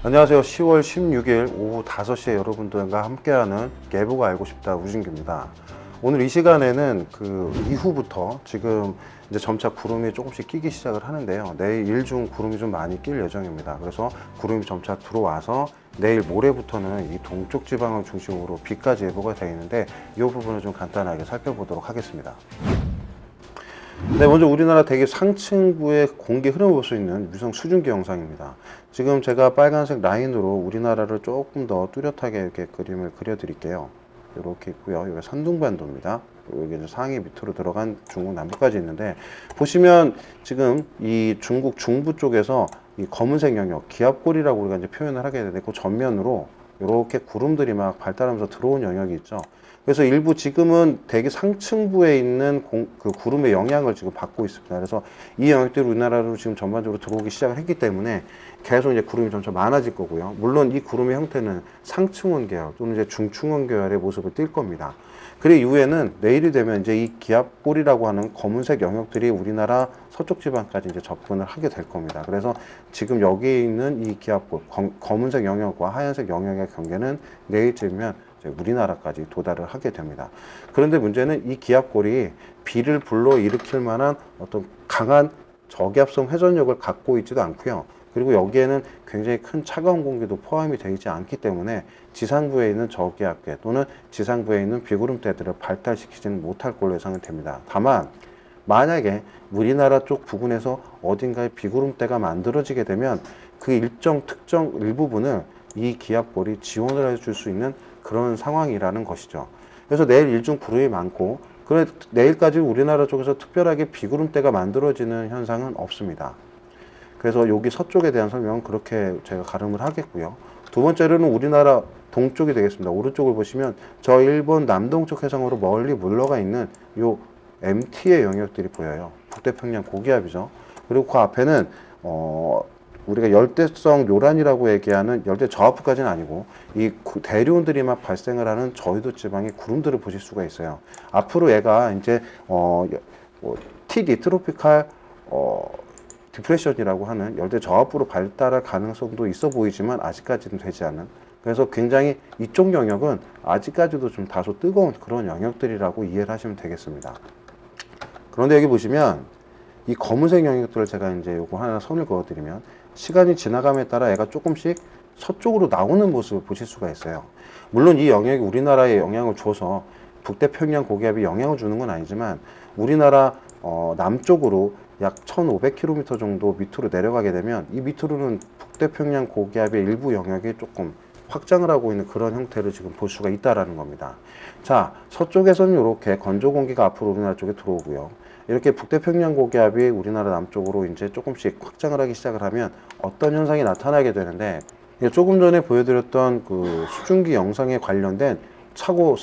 안녕하세요. 10월 16일 오후 5시에 여러분들과 함께하는 개보가 알고 싶다 우진규입니다. 오늘 이 시간에는 그 이후부터 지금 이제 점차 구름이 조금씩 끼기 시작을 하는데요. 내일 일중 구름이 좀 많이 낄 예정입니다. 그래서 구름이 점차 들어와서 내일 모레부터는 이 동쪽 지방을 중심으로 비까지 예보가 되어 있는데 이 부분을 좀 간단하게 살펴보도록 하겠습니다. 네, 먼저 우리나라 대기 상층부의 공기 흐름을 볼 수 있는 위성 수증기 영상입니다. 지금 제가 빨간색 라인으로 우리나라를 조금 더 뚜렷하게 이렇게 그림을 그려드릴게요. 이렇게 있고요. 여기 산둥반도입니다. 여기 이제 상해 밑으로 들어간 중국 남부까지 있는데, 보시면 지금 이 중국 중부 쪽에서 이 검은색 영역, 기압골이라고 우리가 이제 표현을 하게 되는데, 그 전면으로 이렇게 구름들이 막 발달하면서 들어온 영역이 있죠. 그래서 일부 지금은 대기 상층부에 있는 그 구름의 영향을 지금 받고 있습니다. 그래서 이 영역들이 우리나라로 지금 전반적으로 들어오기 시작을 했기 때문에 계속 이제 구름이 점차 많아질 거고요. 물론 이 구름의 형태는 상층원 계열 또는 이제 중층원 계열의 모습을 띌 겁니다. 그리고 이후에는 내일이 되면 이제 이 기압골이라고 하는 검은색 영역들이 우리나라 서쪽 지방까지 이제 접근을 하게 될 겁니다. 그래서 지금 여기에 있는 이 기압골, 검은색 영역과 하얀색 영역의 경계는 내일쯤이면 우리나라까지 도달을 하게 됩니다. 그런데 문제는 이 기압골이 비를 불러일으킬 만한 어떤 강한 저기압성 회전력을 갖고 있지도 않고요. 그리고 여기에는 굉장히 큰 차가운 공기도 포함이 되어 있지 않기 때문에 지상부에 있는 저기압계 또는 지상부에 있는 비구름대들을 발달시키지는 못할 걸로 예상이 됩니다. 다만 만약에 우리나라 쪽 부근에서 어딘가에 비구름대가 만들어지게 되면 그 일정 특정 일부분을 이 기압골이 지원을 해줄 수 있는 그런 상황이라는 것이죠. 그래서 내일 일중 구름이 많고, 그래 내일까지 우리나라 쪽에서 특별하게 비구름대가 만들어지는 현상은 없습니다. 그래서 여기 서쪽에 대한 설명은 그렇게 제가 가름을 하겠고요. 두 번째로는 우리나라 동쪽이 되겠습니다. 오른쪽을 보시면 저 일본 남동쪽 해상으로 멀리 물러가 있는 요 MT의 영역들이 보여요. 북태평양 고기압이죠. 그리고 그 앞에는 우리가 열대성 요란이라고 얘기하는 열대 저하프까지는 아니고 이 대류온들이 막 발생을 하는 저위도 지방의 구름들을 보실 수가 있어요. 앞으로 얘가 이제 TD 트로피칼 디프레션이라고 하는 열대 저하프로 발달할 가능성도 있어 보이지만 아직까지는 되지 않은, 그래서 굉장히 이쪽 영역은 아직까지도 좀 다소 뜨거운 그런 영역들이라고 이해를 하시면 되겠습니다. 그런데 여기 보시면 이 검은색 영역들을 제가 이제 요거 하나 선을 그어드리면 시간이 지나감에 따라 얘가 조금씩 서쪽으로 나오는 모습을 보실 수가 있어요. 물론 이 영역이 우리나라에 영향을 줘서 북태평양 고기압이 영향을 주는 건 아니지만 우리나라 남쪽으로 약 1500km 정도 밑으로 내려가게 되면 이 밑으로는 북태평양 고기압의 일부 영역이 조금 확장을 하고 있는 그런 형태를 지금 볼 수가 있다라는 겁니다. 자, 서쪽에서는 이렇게 건조 공기가 앞으로 우리나라 쪽에 들어오고요. 이렇게 북태평양 고기압이 우리나라 남쪽으로 이제 조금씩 확장을 하기 시작을 하면 어떤 현상이 나타나게 되는데, 조금 전에 보여드렸던 그 수증기 영상에 관련된 차고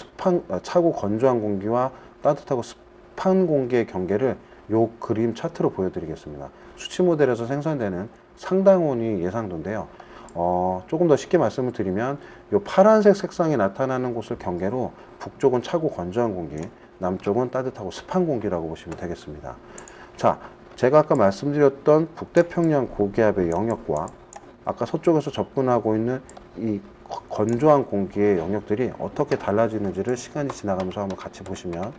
건조한 공기와 따뜻하고 습한 공기의 경계를 요 그림 차트로 보여드리겠습니다. 수치 모델에서 생산되는 상당온이 예상도인데요. 조금 더 쉽게 말씀을 드리면 요 파란색 색상이 나타나는 곳을 경계로 북쪽은 차고 건조한 공기, 남쪽은 따뜻하고 습한 공기라고 보시면 되겠습니다. 자, 제가 아까 말씀드렸던 북태평양 고기압의 영역과 아까 서쪽에서 접근하고 있는 이 건조한 공기의 영역들이 어떻게 달라지는지를 시간이 지나가면서 한번 같이 보시면,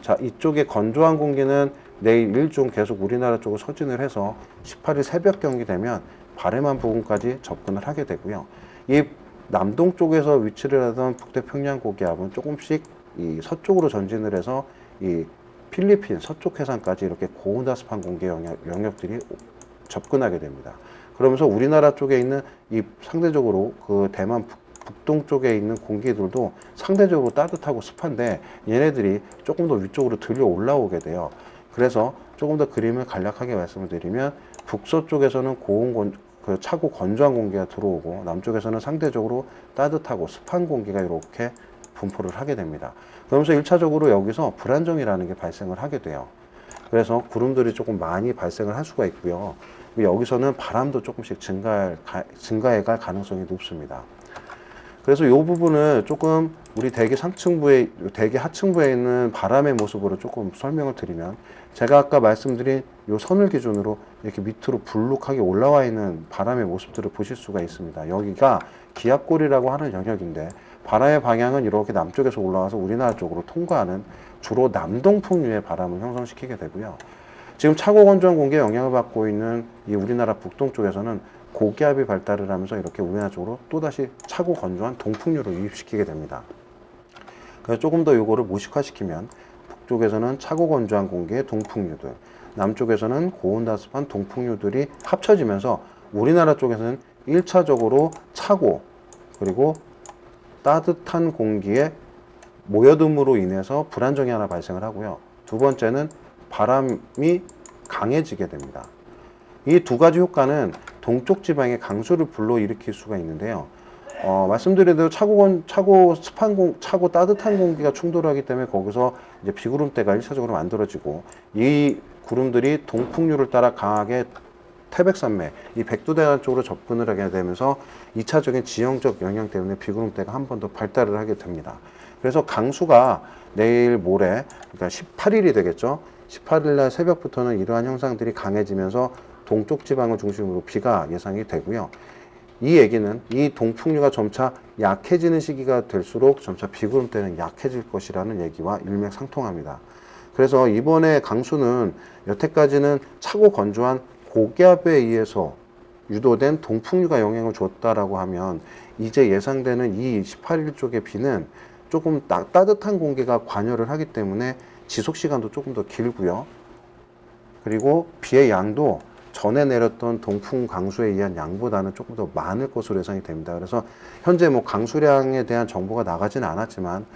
자, 이쪽에 건조한 공기는 내일 일중 계속 우리나라 쪽으로 서진을 해서 18일 새벽 경기 되면 바레만 부근까지 접근을 하게 되고요. 이 남동쪽에서 위치를 하던 북태평양 고기압은 조금씩 이 서쪽으로 전진을 해서 이 필리핀 서쪽 해상까지 이렇게 고온다습한 공기 영역들이 접근하게 됩니다. 그러면서 우리나라 쪽에 있는 이 상대적으로 그 대만 북동쪽에 있는 공기들도 상대적으로 따뜻하고 습한데 얘네들이 조금 더 위쪽으로 들려 올라오게 돼요. 그래서 조금 더 그림을 간략하게 말씀을 드리면 북서쪽에서는 차고 건조한 공기가 들어오고 남쪽에서는 상대적으로 따뜻하고 습한 공기가 이렇게 분포를 하게 됩니다. 그러면서 1차적으로 여기서 불안정이라는 게 발생을 하게 돼요. 그래서 구름들이 조금 많이 발생을 할 수가 있고요. 여기서는 바람도 조금씩 증가해 갈 가능성이 높습니다. 그래서 이 부분을 조금 우리 대기 상층부에, 대기 하층부에 있는 바람의 모습으로 조금 설명을 드리면, 제가 아까 말씀드린 이 선을 기준으로 이렇게 밑으로 불룩하게 올라와 있는 바람의 모습들을 보실 수가 있습니다. 여기가 기압골이라고 하는 영역인데, 바람의 방향은 이렇게 남쪽에서 올라와서 우리나라 쪽으로 통과하는 주로 남동풍류의 바람을 형성시키게 되고요. 지금 차고 건조한 공기의 영향을 받고 있는 이 우리나라 북동쪽에서는 고기압이 발달을 하면서 이렇게 우리나라 쪽으로 또다시 차고 건조한 동풍류를 유입시키게 됩니다. 그래서 조금 더 요거를 모식화시키면, 북쪽에서는 차고 건조한 공기의 동풍류들, 남쪽에서는 고온다습한 동풍류들이 합쳐지면서 우리나라 쪽에서는 1차적으로 차고, 그리고 따뜻한 공기의 모여듦으로 인해서 불안정이 하나 발생을 하고요. 두 번째는 바람이 강해지게 됩니다. 이 두 가지 효과는 동쪽 지방의 강수를 불러일으킬 수가 있는데요. 말씀드린 대로 차고 따뜻한 공기가 충돌하기 때문에 거기서 이제 비구름대가 1차적으로 만들어지고, 이 구름들이 동풍류를 따라 강하게 태백산맥, 이 백두대간 쪽으로 접근을 하게 되면서 2차적인 지형적 영향 때문에 비구름대가 한 번 더 발달을 하게 됩니다. 그래서 강수가 내일 모레, 그러니까 18일이 되겠죠. 18일 날 새벽부터는 이러한 형상들이 강해지면서 동쪽 지방을 중심으로 비가 예상이 되고요. 이 얘기는 이 동풍류가 점차 약해지는 시기가 될수록 점차 비구름대는 약해질 것이라는 얘기와 일맥상통합니다. 그래서 이번에 강수는 여태까지는 차고 건조한 고기압에 의해서 유도된 동풍류가 영향을 줬다라고 하면, 이제 예상되는 이 18일 쪽의 비는 조금 따뜻한 공기가 관여를 하기 때문에 지속 시간도 조금 더 길고요. 그리고 비의 양도 전에 내렸던 동풍 강수에 의한 양보다는 조금 더 많을 것으로 예상이 됩니다. 그래서 현재 뭐 강수량에 대한 정보가 나가지는 않았지만,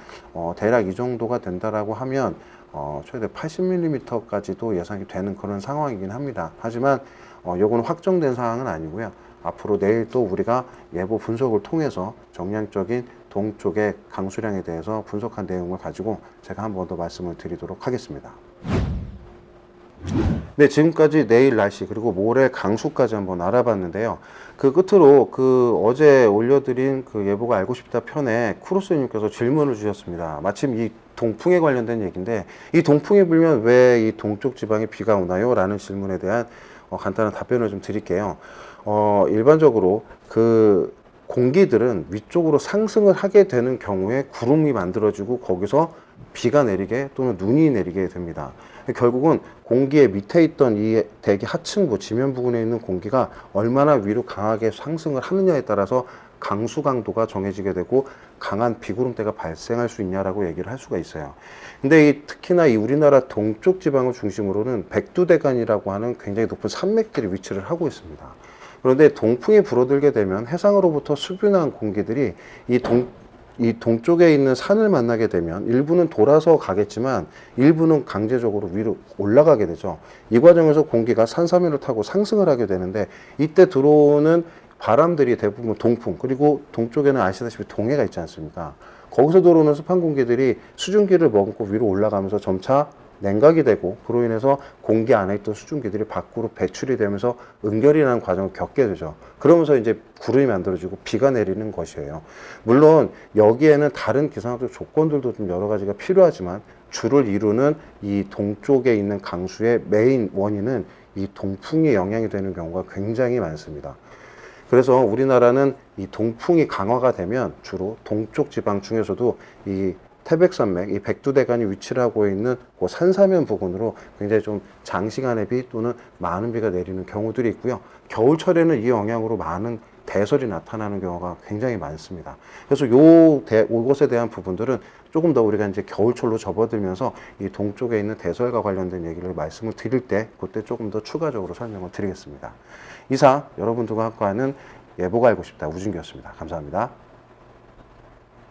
대략 이 정도가 된다라고 하면 최대 80mm까지도 예상이 되는 그런 상황이긴 합니다. 하지만 요거는 확정된 사항은 아니고요. 앞으로 내일 또 우리가 예보 분석을 통해서 정량적인 동쪽의 강수량에 대해서 분석한 내용을 가지고 제가 한 번 더 말씀을 드리도록 하겠습니다. 네, 지금까지 내일 날씨 그리고 모레 강수까지 한번 알아봤는데요. 그 끝으로 어제 올려드린 예보가 알고 싶다 편에 쿠로스님께서 질문을 주셨습니다. 마침 이 동풍에 관련된 얘기인데, 이 동풍이 불면 왜 이 동쪽 지방에 비가 오나요? 라는 질문에 대한 간단한 답변을 좀 드릴게요. 일반적으로 공기들은 위쪽으로 상승을 하게 되는 경우에 구름이 만들어지고 거기서 비가 내리게 또는 눈이 내리게 됩니다. 결국은 공기의 밑에 있던 이 대기 하층부 지면 부근에 있는 공기가 얼마나 위로 강하게 상승을 하느냐에 따라서 강수 강도가 정해지게 되고 강한 비구름대가 발생할 수 있냐라고 얘기를 할 수가 있어요. 근데 특히나 이 우리나라 동쪽 지방을 중심으로는 백두대간이라고 하는 굉장히 높은 산맥들이 위치를 하고 있습니다. 그런데 동풍이 불어들게 되면 해상으로부터 수분한 공기들이 이 동쪽에 있는 산을 만나게 되면 일부는 돌아서 가겠지만 일부는 강제적으로 위로 올라가게 되죠. 이 과정에서 공기가 산사면을 타고 상승을 하게 되는데, 이때 들어오는 바람들이 대부분 동풍, 그리고 동쪽에는 아시다시피 동해가 있지 않습니까? 거기서 들어오는 습한 공기들이 수증기를 머금고 위로 올라가면서 점차 냉각이 되고, 그로 인해서 공기 안에 있던 수증기들이 밖으로 배출이 되면서 응결이라는 과정을 겪게 되죠. 그러면서 이제 구름이 만들어지고 비가 내리는 것이에요. 물론 여기에는 다른 기상학적 조건들도 좀 여러 가지가 필요하지만, 주를 이루는 이 동쪽에 있는 강수의 메인 원인은 이 동풍의 영향이 되는 경우가 굉장히 많습니다. 그래서 우리나라는 이 동풍이 강화가 되면 주로 동쪽 지방 중에서도 이 태백산맥, 이 백두대간이 위치를 하고 있는 그 산사면 부근으로 굉장히 좀 장시간의 비 또는 많은 비가 내리는 경우들이 있고요. 겨울철에는 이 영향으로 많은 대설이 나타나는 경우가 굉장히 많습니다. 그래서 이것에 대한 부분들은 조금 더 우리가 이제 겨울철로 접어들면서 이 동쪽에 있는 대설과 관련된 얘기를 말씀을 드릴 때 그때 조금 더 추가적으로 설명을 드리겠습니다. 이상 여러분들과 함께하는 예보가 알고 싶다 우준기였습니다. 감사합니다.